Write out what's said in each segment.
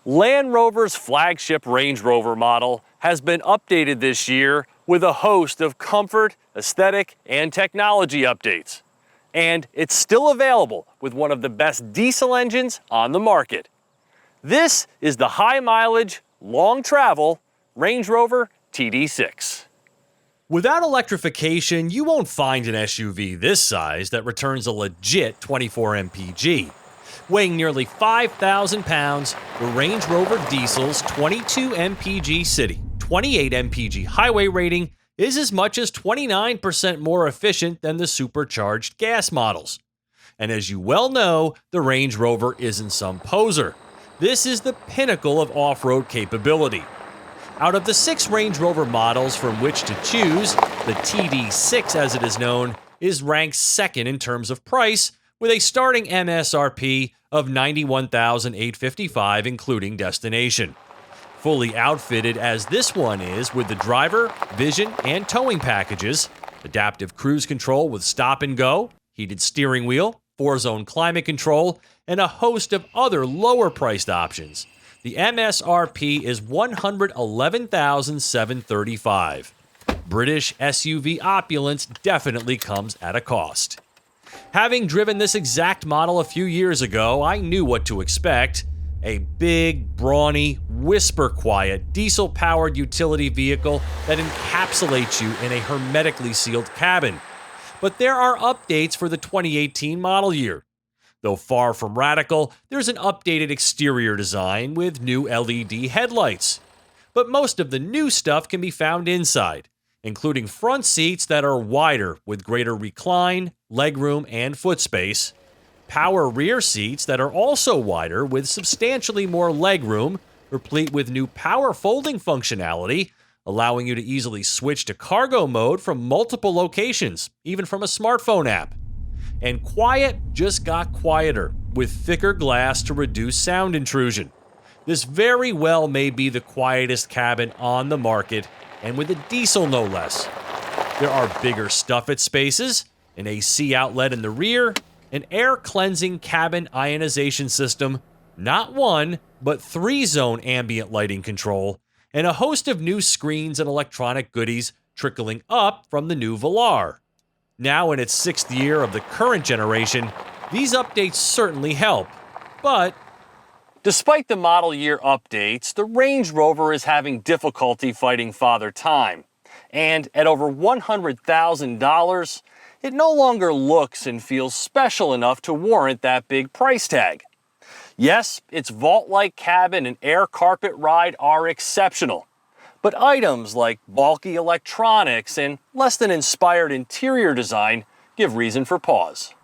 Land Rover's flagship Range Rover model has been updated this year with a host of comfort, aesthetic, and technology updates. And it's still available with one of the best diesel engines on the market. This is the high mileage, long travel Range Rover TD6. Without electrification, you won't find an SUV this size that returns a legit 24 mpg. Weighing nearly 5,000 pounds, the Range Rover Diesel's 22 mpg city, 28 mpg highway rating is as much as 29% more efficient than the supercharged gas models. And as you well know, the Range Rover isn't some poser. This is the pinnacle of off-road capability. Out of the 6 Range Rover models from which to choose, the TD6, as it is known, is ranked second in terms of price, with a starting MSRP of $91,855 including destination. Fully outfitted as this one is with the driver, vision, and towing packages, adaptive cruise control with stop and go, heated steering wheel, 4-zone climate control, and a host of other lower-priced options. The MSRP is $111,735. British SUV opulence definitely comes at a cost. Having driven this exact model a few years ago, I knew what to expect. A big, brawny, whisper-quiet, diesel-powered utility vehicle that encapsulates you in a hermetically sealed cabin. But there are updates for the 2018 model year. Though far from radical, there's an updated exterior design with new LED headlights. But most of the new stuff can be found inside, including front seats that are wider with greater recline, legroom, and foot space, power rear seats that are also wider with substantially more legroom, replete with new power folding functionality, allowing you to easily switch to cargo mode from multiple locations, even from a smartphone app. And quiet just got quieter, with thicker glass to reduce sound intrusion. This very well may be the quietest cabin on the market, and with a diesel no less. There are bigger stuffed spaces, an AC outlet in the rear, an air-cleansing cabin ionization system, not 1, but 3-zone ambient lighting control, and a host of new screens and electronic goodies trickling up from the new Velar. Now in its 6th year of the current generation, these updates certainly help, but despite the model year updates, the Range Rover is having difficulty fighting Father Time. And at over $100,000, it no longer looks and feels special enough to warrant that big price tag. Yes, its vault-like cabin and air carpet ride are exceptional. But items like bulky electronics and less than inspired interior design give reason for pause.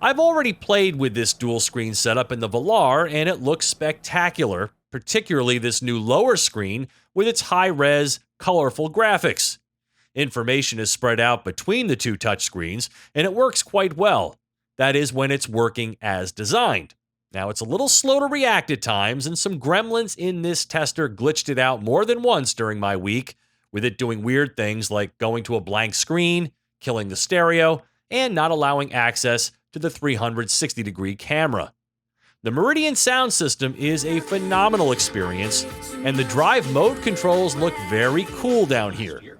I've already played with this dual screen setup in the Velar and it looks spectacular, particularly this new lower screen with its high-res, colorful graphics. Information is spread out between the two touchscreens and it works quite well. That is when it's working as designed. Now, it's a little slow to react at times, and some gremlins in this tester glitched it out more than once during my week, with it doing weird things like going to a blank screen, killing the stereo, and not allowing access to the 360-degree camera. The Meridian sound system is a phenomenal experience, and the drive mode controls look very cool down here.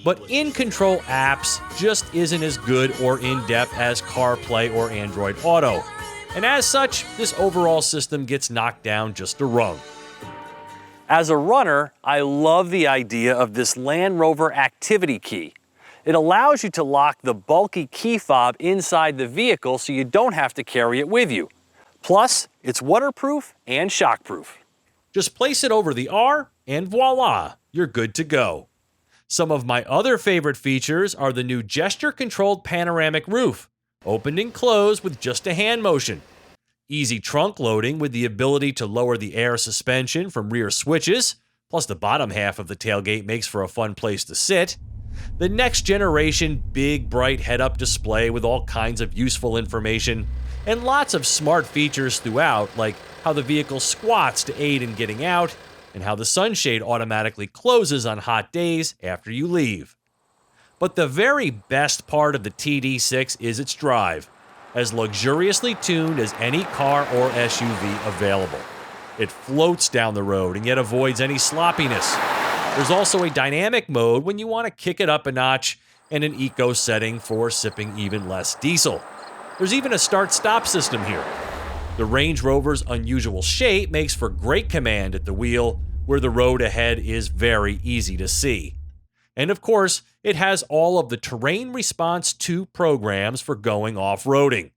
But in-control apps just isn't as good or in-depth as CarPlay or Android Auto. And as such, this overall system gets knocked down just a rung. As a runner, I love the idea of this Land Rover Activity Key. It allows you to lock the bulky key fob inside the vehicle so you don't have to carry it with you. Plus, it's waterproof and shockproof. Just place it over the R and voila, you're good to go. Some of my other favorite features are the new gesture-controlled panoramic roof, opened and closed with just a hand motion. Easy trunk loading with the ability to lower the air suspension from rear switches, plus the bottom half of the tailgate makes for a fun place to sit. The next generation big bright head-up display with all kinds of useful information, and lots of smart features throughout, like how the vehicle squats to aid in getting out, and how the sunshade automatically closes on hot days after you leave. But the very best part of the TD6 is its drive, as luxuriously tuned as any car or SUV available. It floats down the road and yet avoids any sloppiness. There's also a dynamic mode when you want to kick it up a notch, and an eco setting for sipping even less diesel. There's even a start-stop system here. The Range Rover's unusual shape makes for great command at the wheel, where the road ahead is very easy to see. And of course, it has all of the Terrain Response 2 programs for going off-roading.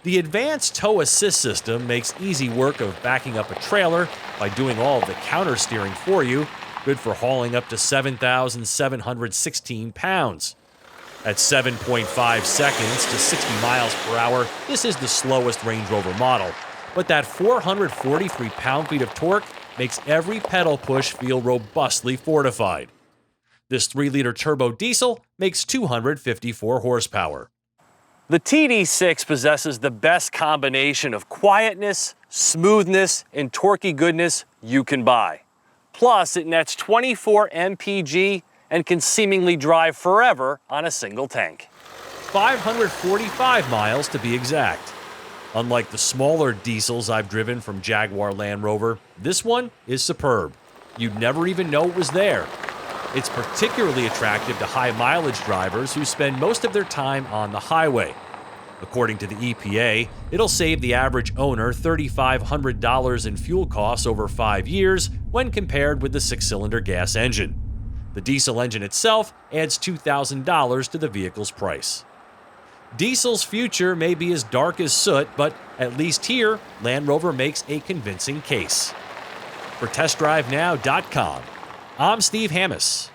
The advanced tow assist system makes easy work of backing up a trailer by doing all of the counter steering for you, good for hauling up to 7,716 pounds. At 7.5 seconds to 60 miles per hour, this is the slowest Range Rover model, but that 443 pound-feet of torque makes every pedal push feel robustly fortified. This 3-liter turbo diesel makes 254 horsepower. The TD6 possesses the best combination of quietness, smoothness, and torquey goodness you can buy. Plus, it nets 24 mpg and can seemingly drive forever on a single tank. 545 miles to be exact. Unlike the smaller diesels I've driven from Jaguar Land Rover, this one is superb. You'd never even know it was there. It's particularly attractive to high-mileage drivers who spend most of their time on the highway. According to the EPA, it'll save the average owner $3,500 in fuel costs over 5 years when compared with the 6-cylinder gas engine. The diesel engine itself adds $2,000 to the vehicle's price. Diesel's future may be as dark as soot, but at least here, Land Rover makes a convincing case. For TestDriveNow.com, I'm Steve Hammes.